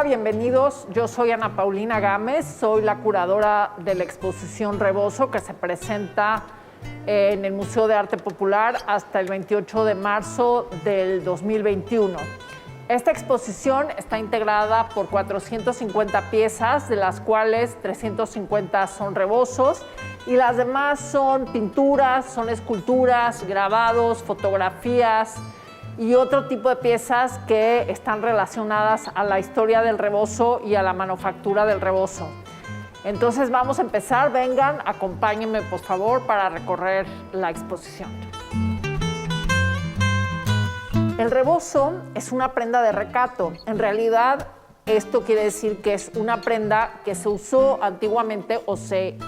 Hola, bienvenidos. Yo soy Ana Paulina Gámez, soy la curadora de la exposición Rebozo que se presenta en el Museo de Arte Popular hasta el 28 de marzo del 2021. Esta exposición está integrada por 450 piezas, de las cuales 350 son rebozos y las demás son pinturas, son esculturas, grabados, fotografías y otro tipo de piezas que están relacionadas a la historia del rebozo y a la manufactura del rebozo. Entonces vamos a empezar, vengan, acompáñenme por favor para recorrer la exposición. El rebozo es una prenda de recato. En realidad, esto quiere decir que es una prenda que se usó antiguamente o se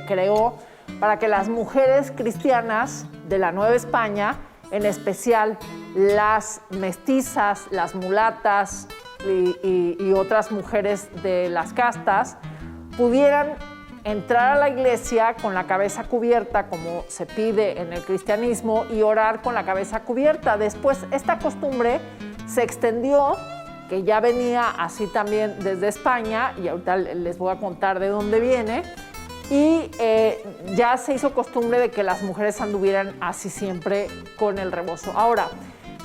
creó para que las mujeres cristianas de la Nueva España, en especial las mestizas, las mulatas y otras mujeres de las castas, pudieran entrar a la iglesia con la cabeza cubierta, como se pide en el cristianismo, y orar con la cabeza cubierta. Después, esta costumbre se extendió, que ya venía así también desde España, y ahorita les voy a contar de dónde viene, y ya se hizo costumbre de que las mujeres anduvieran así siempre con el rebozo. Ahora,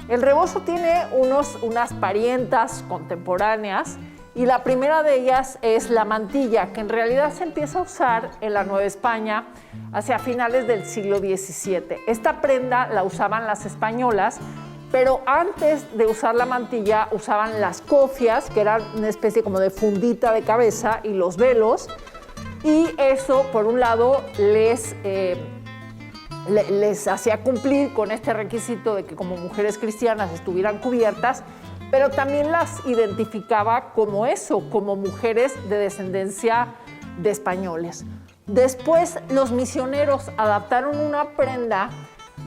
el rebozo tiene unas parientas contemporáneas, y la primera de ellas es la mantilla, que en realidad se empieza a usar en la Nueva España hacia finales del siglo XVII. Esta prenda la usaban las españolas, pero antes de usar la mantilla usaban las cofias, que eran una especie como de fundita de cabeza, y los velos, y eso, por un lado, les hacía cumplir con este requisito de que como mujeres cristianas estuvieran cubiertas, pero también las identificaba como eso, como mujeres de descendencia de españoles. Después, los misioneros adaptaron una prenda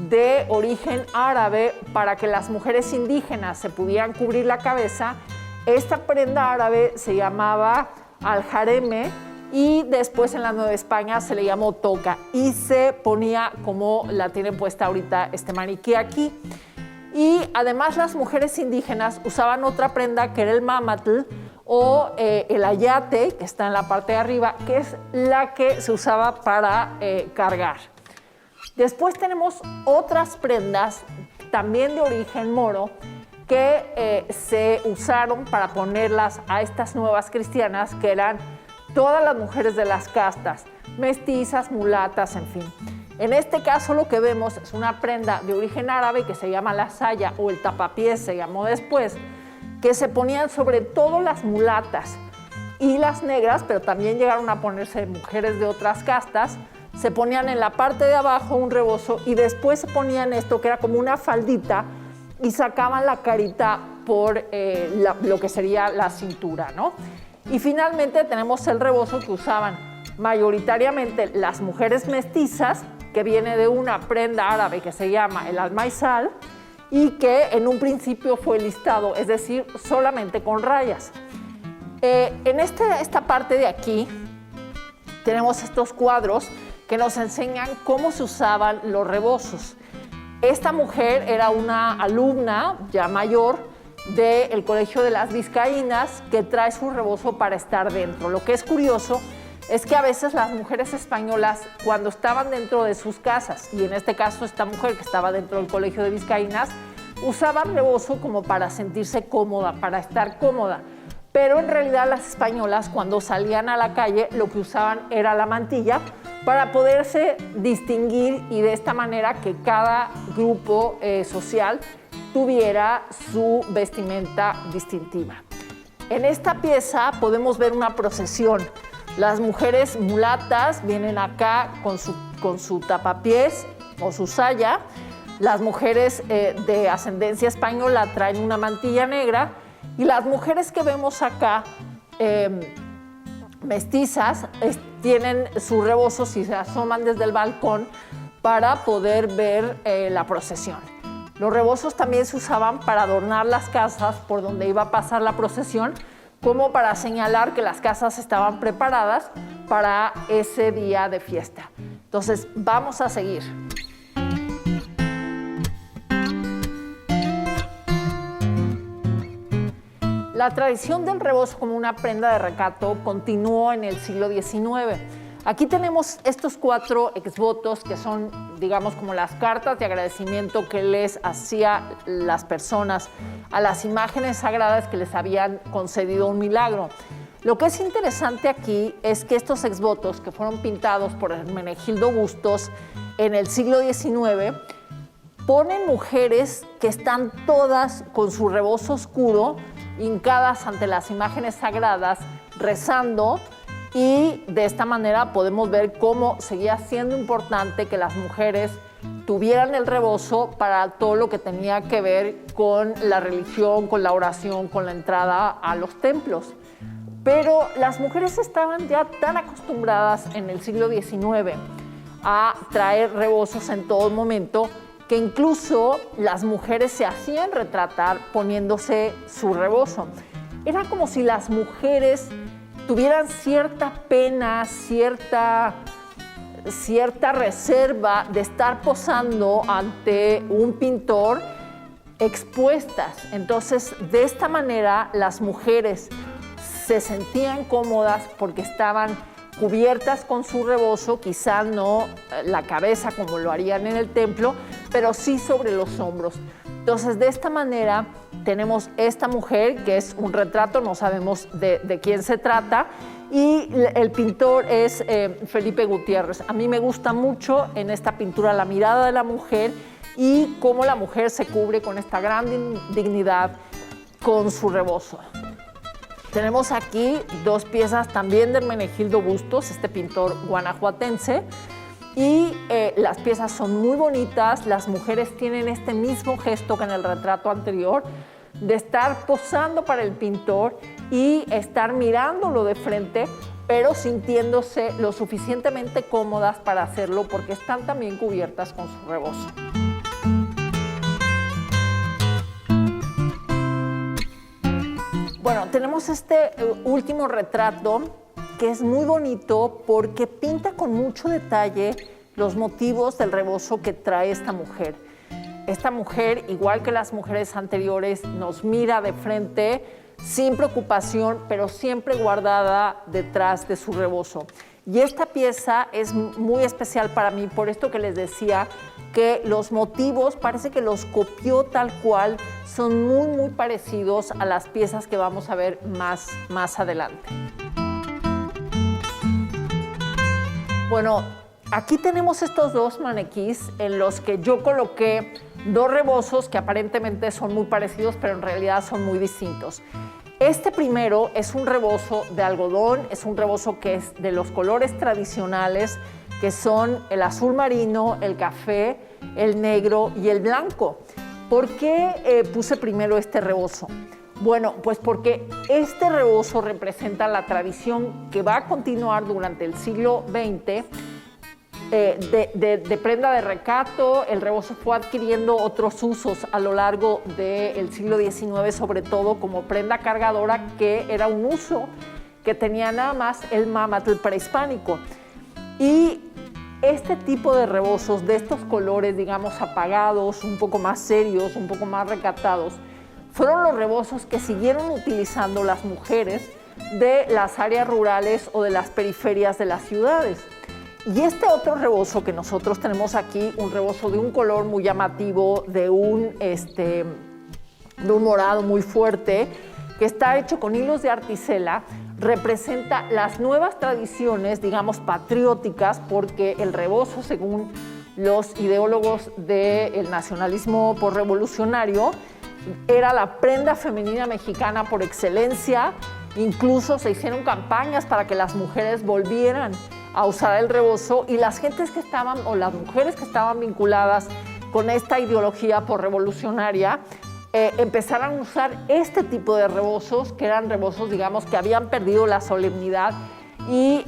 de origen árabe para que las mujeres indígenas se pudieran cubrir la cabeza. Esta prenda árabe se llamaba aljareme y después en la Nueva España se le llamó toca y se ponía como la tienen puesta ahorita este maniquí aquí. Y además las mujeres indígenas usaban otra prenda que era el mámatl o el ayate, que está en la parte de arriba, que es la que se usaba para cargar. Después tenemos otras prendas, también de origen moro, que se usaron para ponerlas a estas nuevas cristianas, que eran todas las mujeres de las castas, mestizas, mulatas, en fin. En este caso lo que vemos es una prenda de origen árabe que se llama la saya o el tapapiés, se llamó después, que se ponían sobre todo las mulatas y las negras, pero también llegaron a ponerse mujeres de otras castas, se ponían en la parte de abajo un rebozo y después se ponían esto que era como una faldita y sacaban la carita por lo que sería la cintura, ¿no? Y finalmente tenemos el rebozo que usaban mayoritariamente las mujeres mestizas, que viene de una prenda árabe que se llama el almaizal y que en un principio fue listado, es decir, solamente con rayas. En esta parte de aquí tenemos estos cuadros que nos enseñan cómo se usaban los rebozos. Esta mujer era una alumna ya mayor del Colegio de las Vizcaínas que trae su rebozo para estar dentro. Lo que es curioso es que a veces las mujeres españolas, cuando estaban dentro de sus casas, y en este caso esta mujer que estaba dentro del Colegio de Vizcaínas, usaban rebozo como para sentirse cómoda, para estar cómoda. Pero en realidad las españolas, cuando salían a la calle, lo que usaban era la mantilla para poderse distinguir y de esta manera que cada grupo social tuviera su vestimenta distintiva. En esta pieza podemos ver una procesión. Las mujeres mulatas vienen acá con su tapapiés o su saya. Las mujeres de ascendencia española traen una mantilla negra y las mujeres que vemos acá, mestizas, tienen sus rebozos y se asoman desde el balcón para poder ver la procesión. Los rebozos también se usaban para adornar las casas por donde iba a pasar la procesión, como para señalar que las casas estaban preparadas para ese día de fiesta. Entonces, vamos a seguir. La tradición del rebozo como una prenda de recato continuó en el siglo XIX. Aquí tenemos estos 4 exvotos que son, digamos, como las cartas de agradecimiento que les hacía las personas a las imágenes sagradas que les habían concedido un milagro. Lo que es interesante aquí es que estos exvotos, que fueron pintados por Hermenegildo Bustos en el siglo XIX, ponen mujeres que están todas con su rebozo oscuro, hincadas ante las imágenes sagradas, rezando, y de esta manera podemos ver cómo seguía siendo importante que las mujeres tuvieran el rebozo para todo lo que tenía que ver con la religión, con la oración, con la entrada a los templos. Pero las mujeres estaban ya tan acostumbradas en el siglo XIX a traer rebozos en todo momento que incluso las mujeres se hacían retratar poniéndose su rebozo. Era como si las mujeres tuvieran cierta pena, cierta reserva de estar posando ante un pintor expuestas. Entonces, de esta manera, las mujeres se sentían cómodas porque estaban cubiertas con su rebozo, quizá no la cabeza como lo harían en el templo, pero sí sobre los hombros. Entonces, de esta manera tenemos esta mujer, que es un retrato, no sabemos de quién se trata, y el pintor es Felipe Gutiérrez. A mí me gusta mucho en esta pintura la mirada de la mujer y cómo la mujer se cubre con esta gran dignidad con su rebozo. Tenemos aquí 2 piezas también de Hermenegildo Bustos, este pintor guanajuatense, y las piezas son muy bonitas. Las mujeres tienen este mismo gesto que en el retrato anterior, de estar posando para el pintor y estar mirándolo de frente, pero sintiéndose lo suficientemente cómodas para hacerlo porque están también cubiertas con su rebozo. Bueno, tenemos este último retrato que es muy bonito porque pinta con mucho detalle los motivos del rebozo que trae esta mujer. Esta mujer, igual que las mujeres anteriores, nos mira de frente sin preocupación, pero siempre guardada detrás de su rebozo. Y esta pieza es muy especial para mí, por esto que les decía que los motivos parece que los copió tal cual, son muy parecidos a las piezas que vamos a ver más adelante. Bueno, aquí tenemos estos 2 maniquís en los que yo coloqué 2 rebozos que aparentemente son muy parecidos, pero en realidad son muy distintos. Este primero es un rebozo de algodón, es un rebozo que es de los colores tradicionales, que son el azul marino, el café, el negro y el blanco. ¿Por qué puse primero este rebozo? Bueno, pues porque este rebozo representa la tradición que va a continuar durante el siglo XX de prenda de recato. El rebozo fue adquiriendo otros usos a lo largo del siglo XIX, sobre todo como prenda cargadora, que era un uso que tenía nada más el mámatl prehispánico. Y este tipo de rebozos, de estos colores, digamos, apagados, un poco más serios, un poco más recatados, fueron los rebozos que siguieron utilizando las mujeres de las áreas rurales o de las periferias de las ciudades. Y este otro rebozo que nosotros tenemos aquí, un rebozo de un color muy llamativo, de un morado muy fuerte, que está hecho con hilos de articela, representa las nuevas tradiciones, digamos, patrióticas, porque el rebozo, según los ideólogos del nacionalismo posrevolucionario, era la prenda femenina mexicana por excelencia. Incluso se hicieron campañas para que las mujeres volvieran a usar el rebozo, y las gentes que estaban, o las mujeres que estaban vinculadas con esta ideología posrevolucionaria, empezaron a usar este tipo de rebozos, que eran rebozos, digamos, que habían perdido la solemnidad y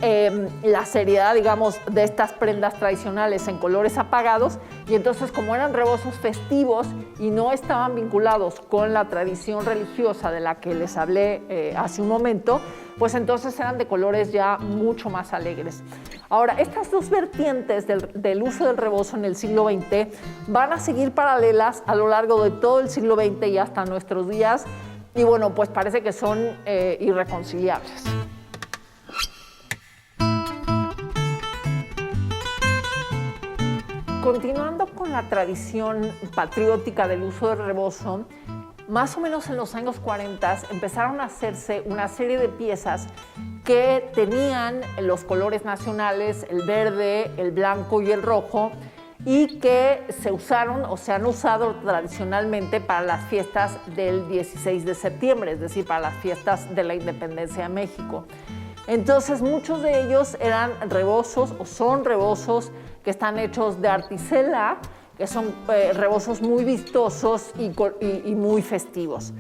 la seriedad, digamos, de estas prendas tradicionales en colores apagados. Y entonces, como eran rebozos festivos y no estaban vinculados con la tradición religiosa de la que les hablé hace un momento, pues entonces eran de colores ya mucho más alegres. Ahora, estas 2 vertientes del uso del rebozo en el siglo XX van a seguir paralelas a lo largo de todo el siglo XX y hasta nuestros días, y bueno, pues parece que son irreconciliables. Continuando con la tradición patriótica del uso del rebozo, más o menos en los años 40 empezaron a hacerse una serie de piezas que tenían los colores nacionales, el verde, el blanco y el rojo, y que se usaron o se han usado tradicionalmente para las fiestas del 16 de septiembre, es decir, para las fiestas de la independencia de México. Entonces, muchos de ellos eran rebozos o son rebozos que están hechos de articela, que son rebozos muy vistosos y muy festivos.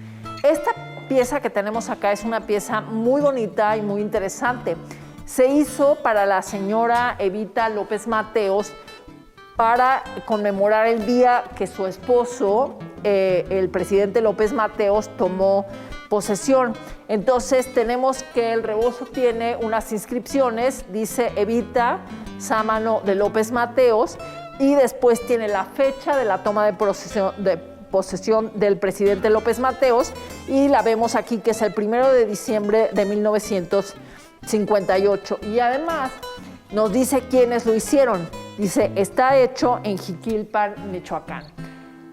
Esta pieza que tenemos acá es una pieza muy bonita y muy interesante. Se hizo para la señora Evita López Mateos para conmemorar el día que su esposo, el presidente López Mateos, tomó posesión. Entonces tenemos que el rebozo tiene unas inscripciones, dice Evita Sámano de López Mateos, y después tiene la fecha de la toma de posesión del presidente López Mateos, y la vemos aquí que es el 1 de diciembre de 1958. Y además nos dice quiénes lo hicieron. Dice, está hecho en Jiquilpan, Michoacán.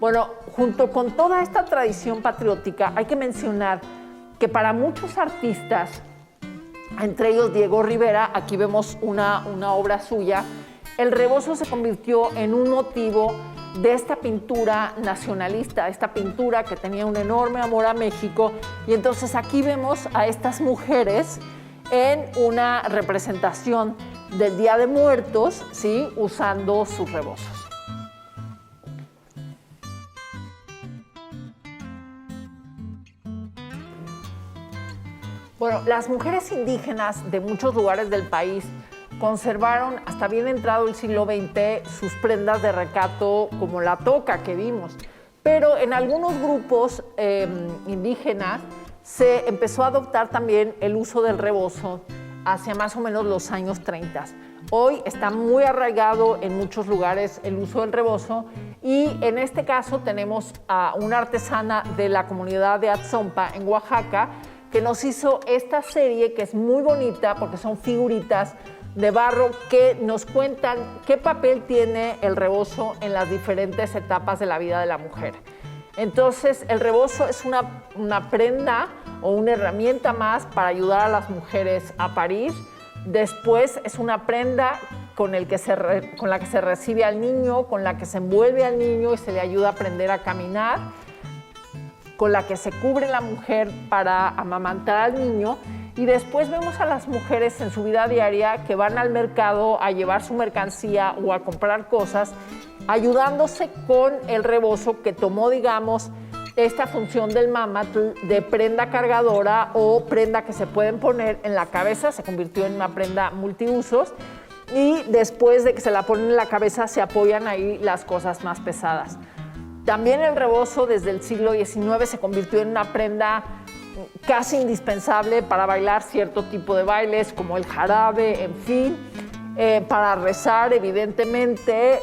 Bueno, junto con toda esta tradición patriótica, hay que mencionar que para muchos artistas, entre ellos Diego Rivera, aquí vemos una obra suya, el rebozo se convirtió en un motivo de esta pintura nacionalista, esta pintura que tenía un enorme amor a México. Y entonces aquí vemos a estas mujeres en una representación del Día de Muertos, ¿sí?, usando sus rebozos. Bueno, las mujeres indígenas de muchos lugares del país conservaron hasta bien entrado el siglo XX sus prendas de recato como la toca que vimos, pero en algunos grupos indígenas se empezó a adoptar también el uso del rebozo hacia más o menos los años 30. Hoy está muy arraigado en muchos lugares el uso del rebozo, y en este caso tenemos a una artesana de la comunidad de Atzompa en Oaxaca que nos hizo esta serie que es muy bonita porque son figuritas de barro que nos cuentan qué papel tiene el rebozo en las diferentes etapas de la vida de la mujer. Entonces, el rebozo es una prenda o una herramienta más para ayudar a las mujeres a parir. Después es una prenda con la que se recibe al niño, con la que se envuelve al niño y se le ayuda a aprender a caminar, con la que se cubre la mujer para amamantar al niño. Y después vemos a las mujeres en su vida diaria que van al mercado a llevar su mercancía o a comprar cosas, ayudándose con el rebozo que tomó, digamos, esta función del mamatl de prenda cargadora o prenda que se pueden poner en la cabeza. Se convirtió en una prenda multiusos, y después de que se la ponen en la cabeza se apoyan ahí las cosas más pesadas. También el rebozo desde el siglo XIX se convirtió en una prenda casi indispensable para bailar cierto tipo de bailes como el jarabe, en fin, para rezar evidentemente.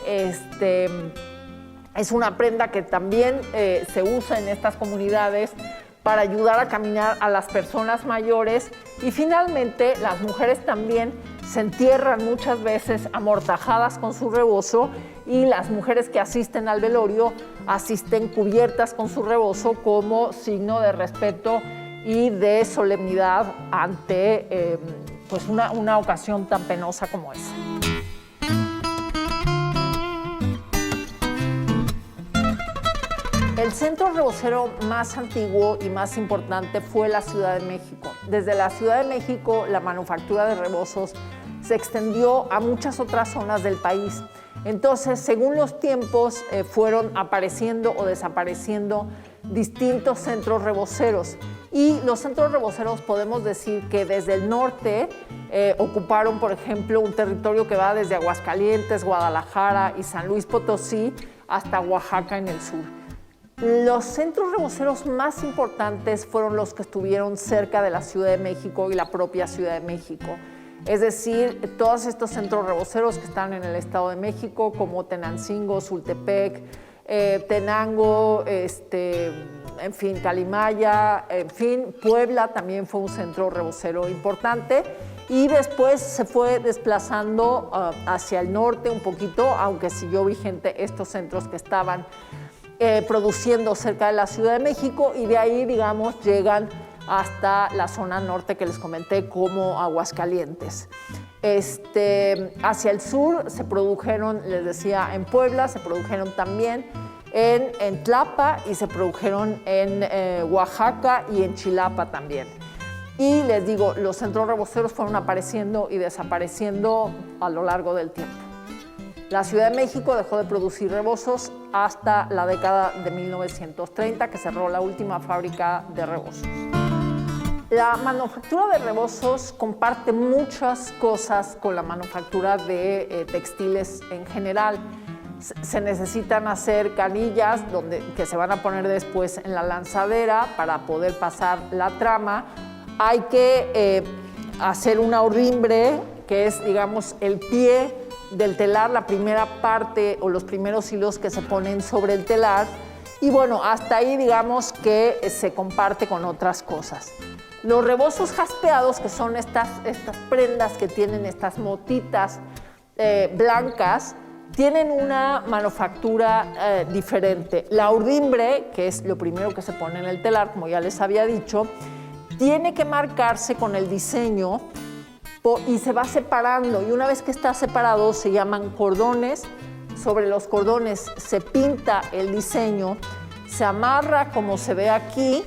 Es una prenda que también se usa en estas comunidades para ayudar a caminar a las personas mayores. Y finalmente las mujeres también se entierran muchas veces amortajadas con su rebozo, y las mujeres que asisten al velorio asisten cubiertas con su rebozo como signo de respeto y de solemnidad ante pues una ocasión tan penosa como esa. El centro rebocero más antiguo y más importante fue la Ciudad de México. Desde la Ciudad de México, la manufactura de rebozos se extendió a muchas otras zonas del país. Entonces, según los tiempos, fueron apareciendo o desapareciendo distintos centros reboceros. Y los centros reboceros podemos decir que desde el norte ocuparon, por ejemplo, un territorio que va desde Aguascalientes, Guadalajara y San Luis Potosí hasta Oaxaca en el sur. Los centros reboceros más importantes fueron los que estuvieron cerca de la Ciudad de México y la propia Ciudad de México. Es decir, todos estos centros reboceros que están en el Estado de México, como Tenancingo, Sultepec, Tenango, en fin, Calimaya, en fin, Puebla también fue un centro rebocero importante. Y después se fue desplazando hacia el norte un poquito, aunque siguió vigente estos centros que estaban produciendo cerca de la Ciudad de México, y de ahí, digamos, llegan hasta la zona norte que les comenté como Aguascalientes. Hacia el sur se produjeron, les decía, en Puebla, se produjeron también en Tlapa y se produjeron en Oaxaca y en Chilapa también. Y les digo, los centros reboceros fueron apareciendo y desapareciendo a lo largo del tiempo. La Ciudad de México dejó de producir rebozos hasta la década de 1930, que cerró la última fábrica de rebozos. La manufactura de rebozos comparte muchas cosas con la manufactura de textiles en general. Se necesitan hacer canillas que se van a poner después en la lanzadera para poder pasar la trama. Hay que hacer una ordimbre, que es, digamos, el pie del telar, la primera parte o los primeros hilos que se ponen sobre el telar. Y bueno, hasta ahí, digamos, que se comparte con otras cosas. Los rebozos jaspeados, que son estas prendas que tienen estas motitas blancas, tienen una manufactura diferente. La urdimbre, que es lo primero que se pone en el telar, como ya les había dicho, tiene que marcarse con el diseño y se va separando, y una vez que está separado se llaman cordones. Sobre los cordones se pinta el diseño, se amarra como se ve aquí,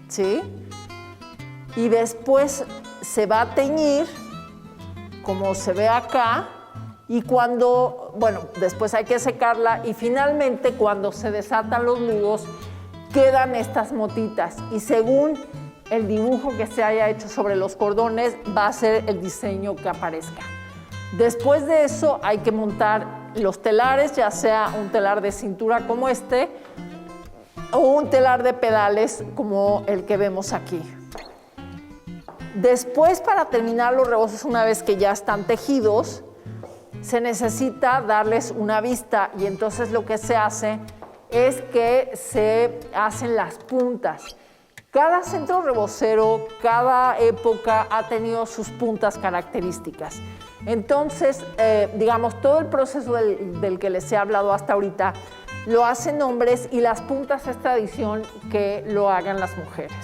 ¿sí? Y después se va a teñir como se ve acá, y después hay que secarla, y finalmente cuando se desatan los nudos quedan estas motitas, y según el dibujo que se haya hecho sobre los cordones va a ser el diseño que aparezca. Después de eso hay que montar los telares, ya sea un telar de cintura como este o un telar de pedales como el que vemos aquí. Después, para terminar los rebozos, una vez que ya están tejidos, se necesita darles una vista, y entonces lo que se hace es que se hacen las puntas. Cada centro rebocero, cada época ha tenido sus puntas características. Entonces, digamos, todo el proceso del que les he hablado hasta ahorita lo hacen hombres, y las puntas es tradición que lo hagan las mujeres.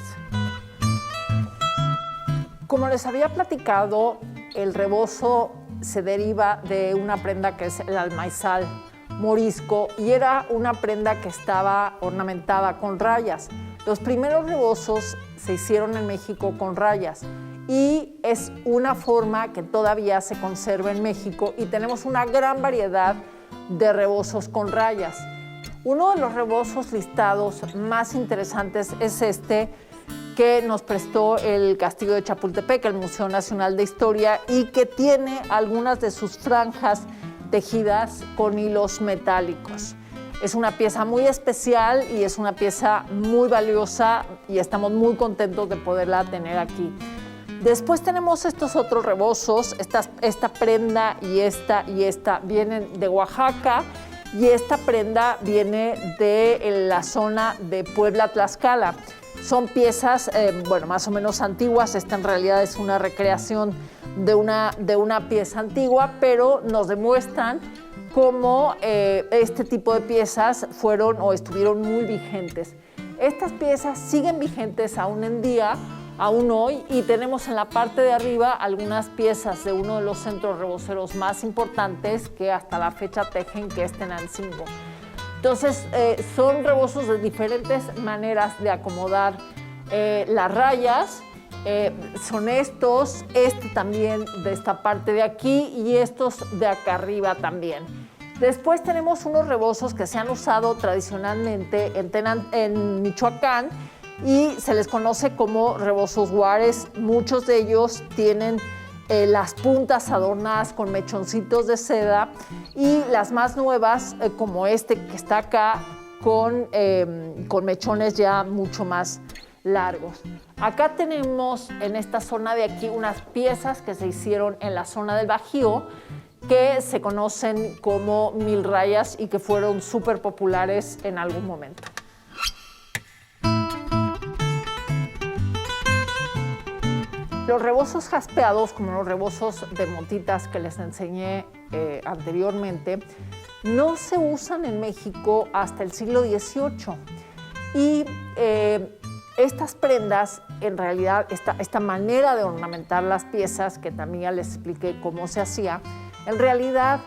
Como les había platicado, el rebozo se deriva de una prenda que es el almaizal morisco, y era una prenda que estaba ornamentada con rayas. Los primeros rebozos se hicieron en México con rayas, y es una forma que todavía se conserva en México, y tenemos una gran variedad de rebozos con rayas. Uno de los rebozos listados más interesantes es este, que nos prestó el Castillo de Chapultepec, el Museo Nacional de Historia, y que tiene algunas de sus franjas tejidas con hilos metálicos. Es una pieza muy especial y es una pieza muy valiosa, y estamos muy contentos de poderla tener aquí. Después tenemos estos otros rebozos, esta prenda y esta vienen de Oaxaca, y esta prenda viene de la zona de Puebla-Tlaxcala. Son piezas, más o menos antiguas. Esta en realidad es una recreación de una pieza antigua, pero nos demuestran cómo este tipo de piezas fueron o estuvieron muy vigentes. Estas piezas siguen vigentes aún hoy, y tenemos en la parte de arriba algunas piezas de uno de los centros reboceros más importantes que hasta la fecha tejen, que es Tenancingo. Entonces, son rebozos de diferentes maneras de acomodar las rayas. Son estos, este también de esta parte de aquí, y estos de acá arriba también. Después tenemos unos rebozos que se han usado tradicionalmente en Michoacán, y se les conoce como rebozos Juárez. Muchos de ellos tienen las puntas adornadas con mechoncitos de seda, y las más nuevas, como este que está acá, con mechones ya mucho más largos. Acá tenemos en esta zona de aquí unas piezas que se hicieron en la zona del Bajío, que se conocen como 1000 rayas y que fueron súper populares en algún momento. Los rebozos jaspeados, como los rebozos de motitas que les enseñé anteriormente, no se usan en México hasta el siglo XVIII. Y estas prendas, en realidad, esta manera de ornamentar las piezas, que también ya les expliqué cómo se hacía, en realidad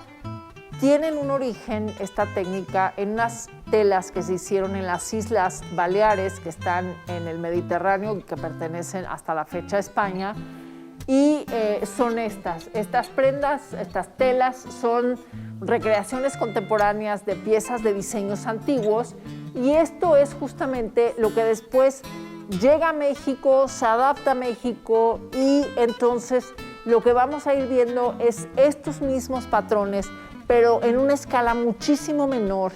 tienen un origen, esta técnica, en unas telas que se hicieron en las Islas Baleares, que están en el Mediterráneo y que pertenecen hasta la fecha a España. Y son estas prendas, estas telas, son recreaciones contemporáneas de piezas de diseños antiguos, y esto es justamente lo que después llega a México, se adapta a México, y entonces lo que vamos a ir viendo es estos mismos patrones, pero en una escala muchísimo menor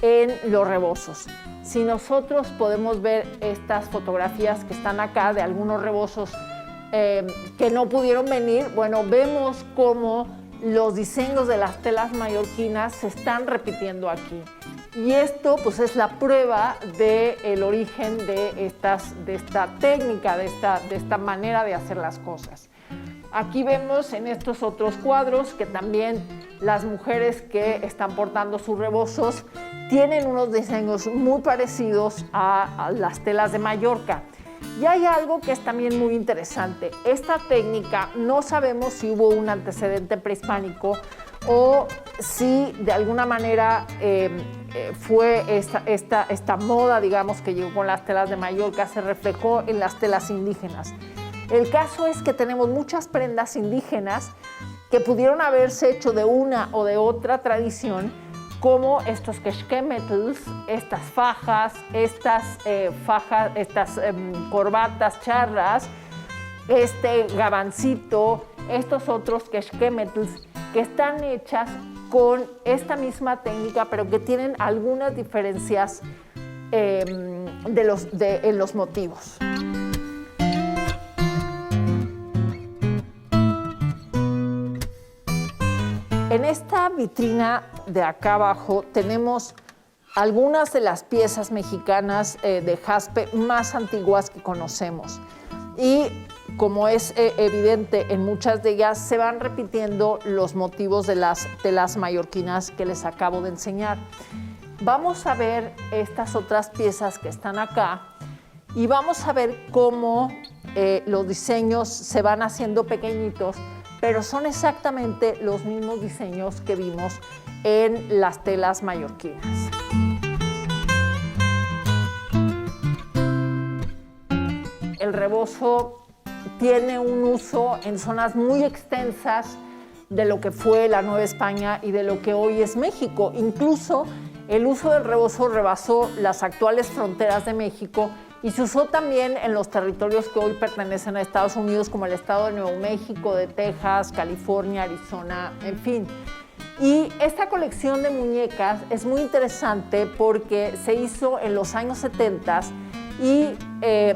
en los rebozos. Si nosotros podemos ver estas fotografías que están acá de algunos rebozos que no pudieron venir, bueno, vemos cómo los diseños de las telas mallorquinas se están repitiendo aquí. Y esto pues es la prueba del origen de esta técnica, de esta manera de hacer las cosas. Aquí vemos en estos otros cuadros que también las mujeres que están portando sus rebozos tienen unos diseños muy parecidos a las telas de Mallorca. Y hay algo que es también muy interesante. Esta técnica no sabemos si hubo un antecedente prehispánico o si de alguna manera fue esta moda, digamos, que llegó con las telas de Mallorca, se reflejó en las telas indígenas. El caso es que tenemos muchas prendas indígenas que pudieron haberse hecho de una o de otra tradición, como estos quexquemetls, estas fajas, estas corbatas charras, este gabancito, estos otros quexquemetls que están hechas con esta misma técnica, pero que tienen algunas diferencias en los motivos. En esta vitrina de acá abajo tenemos algunas de las piezas mexicanas de jaspe más antiguas que conocemos. Y como es evidente, en muchas de ellas se van repitiendo los motivos de las telas mallorquinas que les acabo de enseñar. Vamos a ver estas otras piezas que están acá y vamos a ver cómo los diseños se van haciendo pequeñitos, pero son exactamente los mismos diseños que vimos en las telas mallorquinas. El rebozo tiene un uso en zonas muy extensas de lo que fue la Nueva España y de lo que hoy es México. Incluso el uso del rebozo rebasó las actuales fronteras de México y se usó también en los territorios que hoy pertenecen a Estados Unidos, como el estado de Nuevo México, de Texas, California, Arizona, en fin. Y esta colección de muñecas es muy interesante porque se hizo en los años 70 y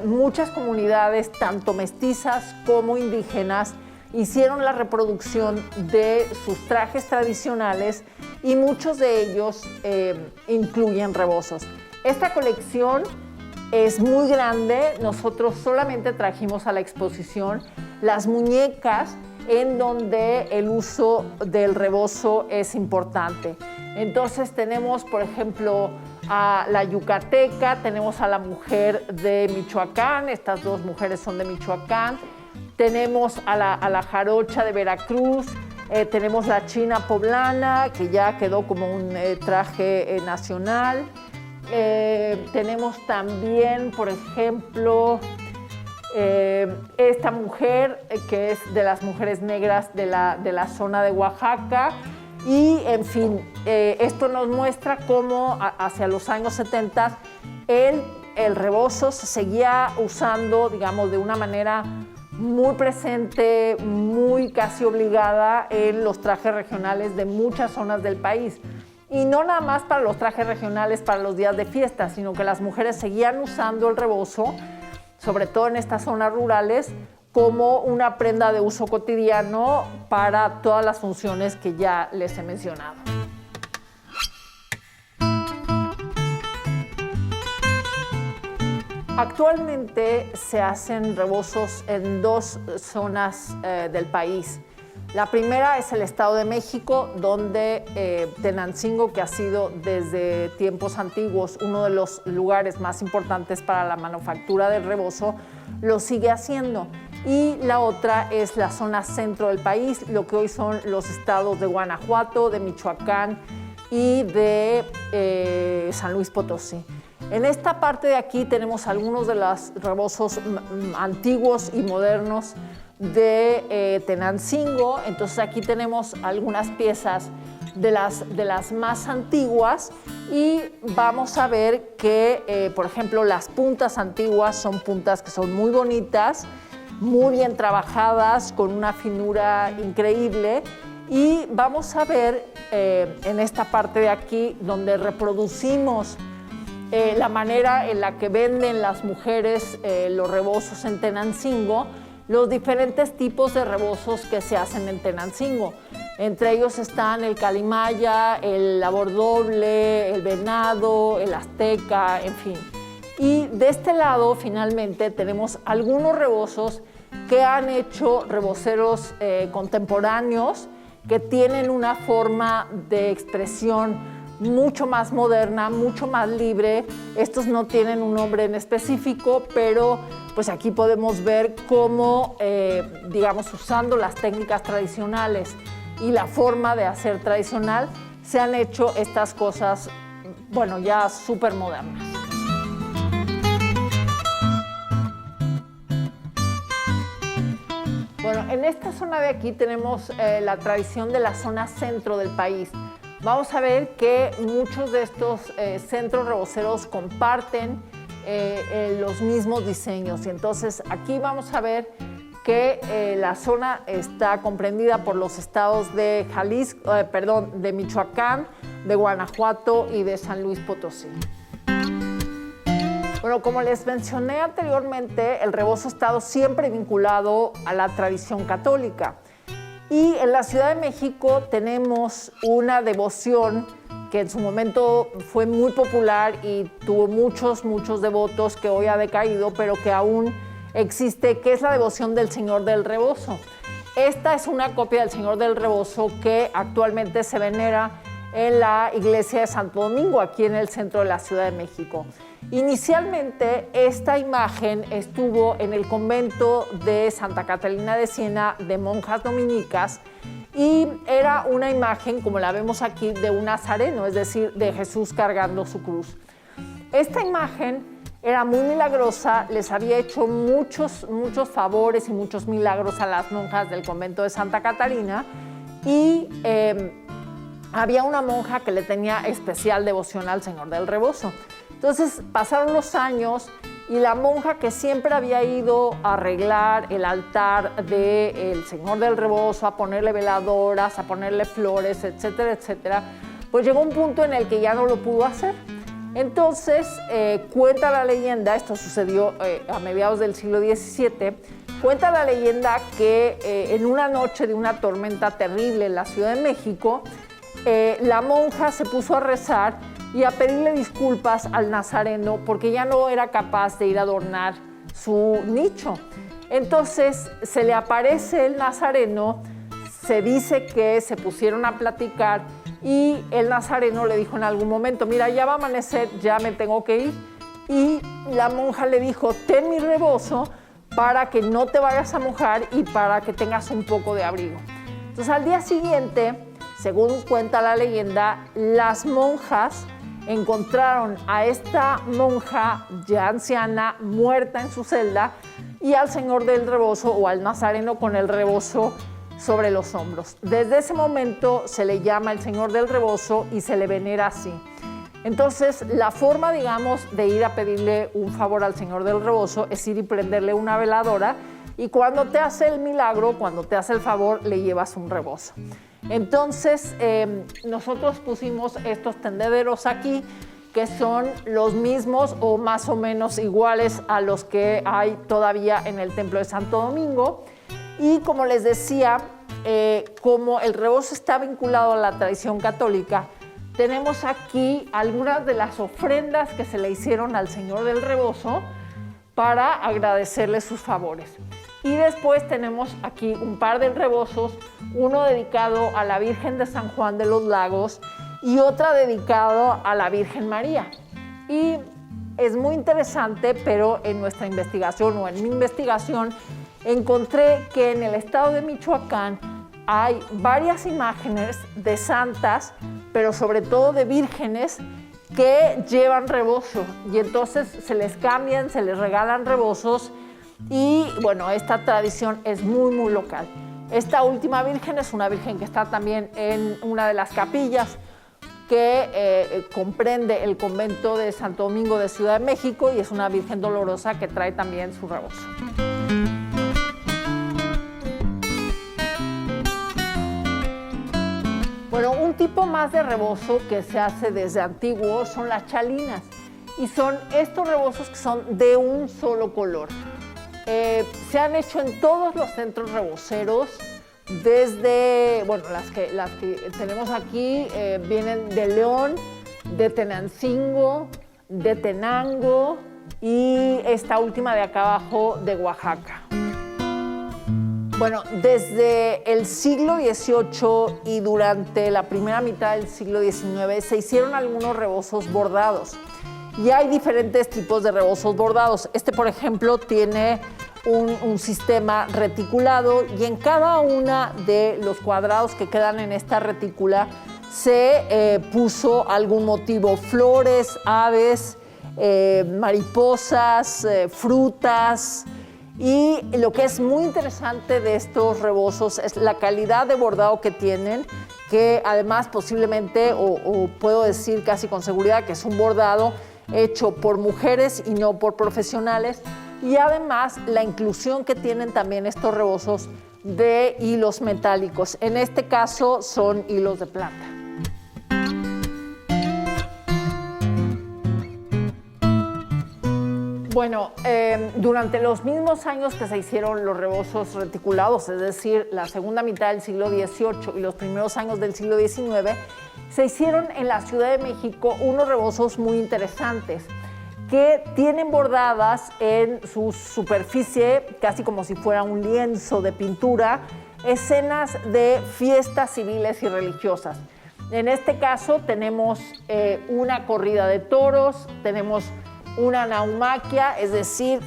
muchas comunidades, tanto mestizas como indígenas, hicieron la reproducción de sus trajes tradicionales y muchos de ellos incluyen rebozos. Esta colección es muy grande. Nosotros solamente trajimos a la exposición las muñecas en donde el uso del rebozo es importante. Entonces tenemos, por ejemplo, a la yucateca, tenemos a la mujer de Michoacán, estas dos mujeres son de Michoacán, tenemos a la jarocha de Veracruz, tenemos la china poblana, que ya quedó como un traje nacional. Tenemos también, por ejemplo, esta mujer que es de las mujeres negras de la zona de Oaxaca. Y, en fin, esto nos muestra cómo hacia los años 70 el rebozo se seguía usando, digamos, de una manera muy presente, muy casi obligada en los trajes regionales de muchas zonas del país. Y no nada más para los trajes regionales para los días de fiesta, sino que las mujeres seguían usando el rebozo, sobre todo en estas zonas rurales, como una prenda de uso cotidiano para todas las funciones que ya les he mencionado. Actualmente se hacen rebozos en dos zonas del país. La primera es el Estado de México, donde Tenancingo, que ha sido desde tiempos antiguos uno de los lugares más importantes para la manufactura del rebozo, lo sigue haciendo. Y la otra es la zona centro del país, lo que hoy son los estados de Guanajuato, de Michoacán y de San Luis Potosí. En esta parte de aquí tenemos algunos de los rebozos antiguos y modernos de Tenancingo. Entonces aquí tenemos algunas piezas de las más antiguas y vamos a ver que, por ejemplo, las puntas antiguas son puntas que son muy bonitas, muy bien trabajadas, con una finura increíble. Y vamos a ver en esta parte de aquí donde reproducimos la manera en la que venden las mujeres los rebozos en Tenancingo, los diferentes tipos de rebozos que se hacen en Tenancingo. Entre ellos están el calimaya, el labor doble, el venado, el azteca, en fin. Y de este lado, finalmente, tenemos algunos rebozos que han hecho reboceros contemporáneos que tienen una forma de expresión mucho más moderna, mucho más libre. Estos no tienen un nombre en específico, pero pues aquí podemos ver cómo, digamos, usando las técnicas tradicionales y la forma de hacer tradicional, se han hecho estas cosas, bueno, ya súper modernas. Bueno, en esta zona de aquí tenemos la tradición de la zona centro del país. Vamos a ver que muchos de estos centros reboceros comparten los mismos diseños. Y entonces aquí vamos a ver que la zona está comprendida por los estados de de Michoacán, de Guanajuato y de San Luis Potosí. Bueno, como les mencioné anteriormente, el rebozo ha estado siempre vinculado a la tradición católica. Y en la Ciudad de México tenemos una devoción que en su momento fue muy popular y tuvo muchos devotos, que hoy ha decaído, pero que aún existe, que es la devoción del Señor del Rebozo. Esta es una copia del Señor del Rebozo que actualmente se venera en la iglesia de Santo Domingo, aquí en el centro de la Ciudad de México. Inicialmente, esta imagen estuvo en el convento de Santa Catalina de Siena de monjas dominicas y era una imagen, como la vemos aquí, de un nazareno, es decir, de Jesús cargando su cruz. Esta imagen era muy milagrosa, les había hecho muchos favores y muchos milagros a las monjas del convento de Santa Catalina y había una monja que le tenía especial devoción al Señor del Rebozo. Entonces pasaron los años y la monja que siempre había ido a arreglar el altar del Señor del Rebozo, a ponerle veladoras, a ponerle flores, etcétera, etcétera, pues llegó un punto en el que ya no lo pudo hacer. Entonces cuenta la leyenda, esto sucedió a mediados del siglo XVII, cuenta la leyenda que en una noche de una tormenta terrible en la Ciudad de México, la monja se puso a rezar y a pedirle disculpas al nazareno porque ya no era capaz de ir a adornar su nicho. Entonces se le aparece el nazareno, se dice que se pusieron a platicar y el nazareno le dijo en algún momento, mira, ya va a amanecer, ya me tengo que ir. Y la monja le dijo, ten mi rebozo para que no te vayas a mojar y para que tengas un poco de abrigo. Entonces al día siguiente, según cuenta la leyenda, las monjas encontraron a esta monja ya anciana, muerta en su celda, y al Señor del Rebozo o al nazareno con el rebozo sobre los hombros. Desde ese momento se le llama el Señor del Rebozo y se le venera así. Entonces, la forma, digamos, de ir a pedirle un favor al Señor del Rebozo es ir y prenderle una veladora y cuando te hace el milagro, cuando te hace el favor, le llevas un rebozo. Entonces, nosotros pusimos estos tendederos aquí que son los mismos o más o menos iguales a los que hay todavía en el Templo de Santo Domingo. Y como les decía, como el rebozo está vinculado a la tradición católica, tenemos aquí algunas de las ofrendas que se le hicieron al Señor del Rebozo para agradecerle sus favores. Y después tenemos aquí un par de rebozos, uno dedicado a la Virgen de San Juan de los Lagos y otra dedicado a la Virgen María. Y es muy interesante, pero en nuestra investigación o en mi investigación encontré que en el estado de Michoacán hay varias imágenes de santas, pero sobre todo de vírgenes que llevan rebozo y entonces se les cambian, se les regalan rebozos y bueno, esta tradición es muy local. Esta última virgen es una virgen que está también en una de las capillas que comprende el convento de Santo Domingo de Ciudad de México y es una virgen dolorosa que trae también su rebozo. Bueno, un tipo más de rebozo que se hace desde antiguo son las chalinas y son estos rebozos que son de un solo color. Se han hecho en todos los centros reboceros, desde, bueno, las que tenemos aquí vienen de León, de Tenancingo, de Tenango y esta última de acá abajo de Oaxaca. Bueno, desde el siglo XVIII y durante la primera mitad del siglo XIX se hicieron algunos rebozos bordados y hay diferentes tipos de rebozos bordados. Este, por ejemplo, tiene un sistema reticulado y en cada una de los cuadrados que quedan en esta retícula se puso algún motivo, flores, aves, mariposas, frutas. Y lo que es muy interesante de estos rebozos es la calidad de bordado que tienen, que además posiblemente, o puedo decir casi con seguridad que es un bordado hecho por mujeres y no por profesionales, y además la inclusión que tienen también estos rebozos de hilos metálicos. En este caso son hilos de plata. Bueno, durante los mismos años que se hicieron los rebozos reticulados, es decir, la segunda mitad del siglo XVIII y los primeros años del siglo XIX, se hicieron en la Ciudad de México unos rebozos muy interesantes que tienen bordadas en su superficie, casi como si fuera un lienzo de pintura, escenas de fiestas civiles y religiosas. En este caso tenemos una corrida de toros, tenemos una naumaquia, es decir,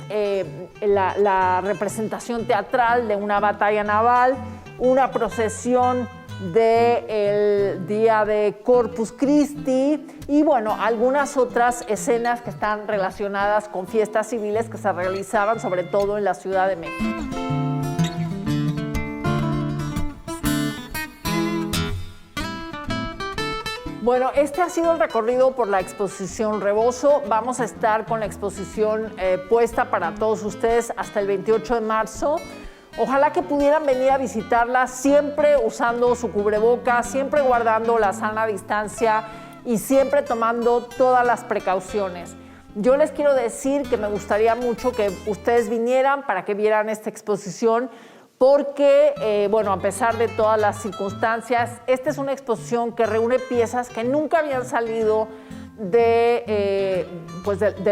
la representación teatral de una batalla naval, una procesión del día de Corpus Christi y bueno, algunas otras escenas que están relacionadas con fiestas civiles que se realizaban sobre todo en la Ciudad de México. Bueno, este ha sido el recorrido por la exposición Rebozo. Vamos a estar con la exposición puesta para todos ustedes hasta el 28 de marzo. Ojalá que pudieran venir a visitarla siempre usando su cubrebocas, siempre guardando la sana distancia y siempre tomando todas las precauciones. Yo les quiero decir que me gustaría mucho que ustedes vinieran para que vieran esta exposición porque, bueno, a pesar de todas las circunstancias, esta es una exposición que reúne piezas que nunca habían salido de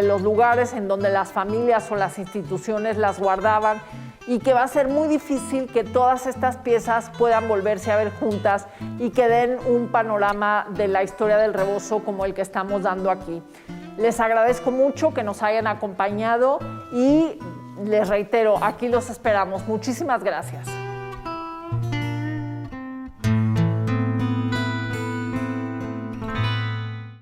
los lugares en donde las familias o las instituciones las guardaban y que va a ser muy difícil que todas estas piezas puedan volverse a ver juntas y que den un panorama de la historia del rebozo como el que estamos dando aquí. Les agradezco mucho que nos hayan acompañado y les reitero, aquí los esperamos. Muchísimas gracias.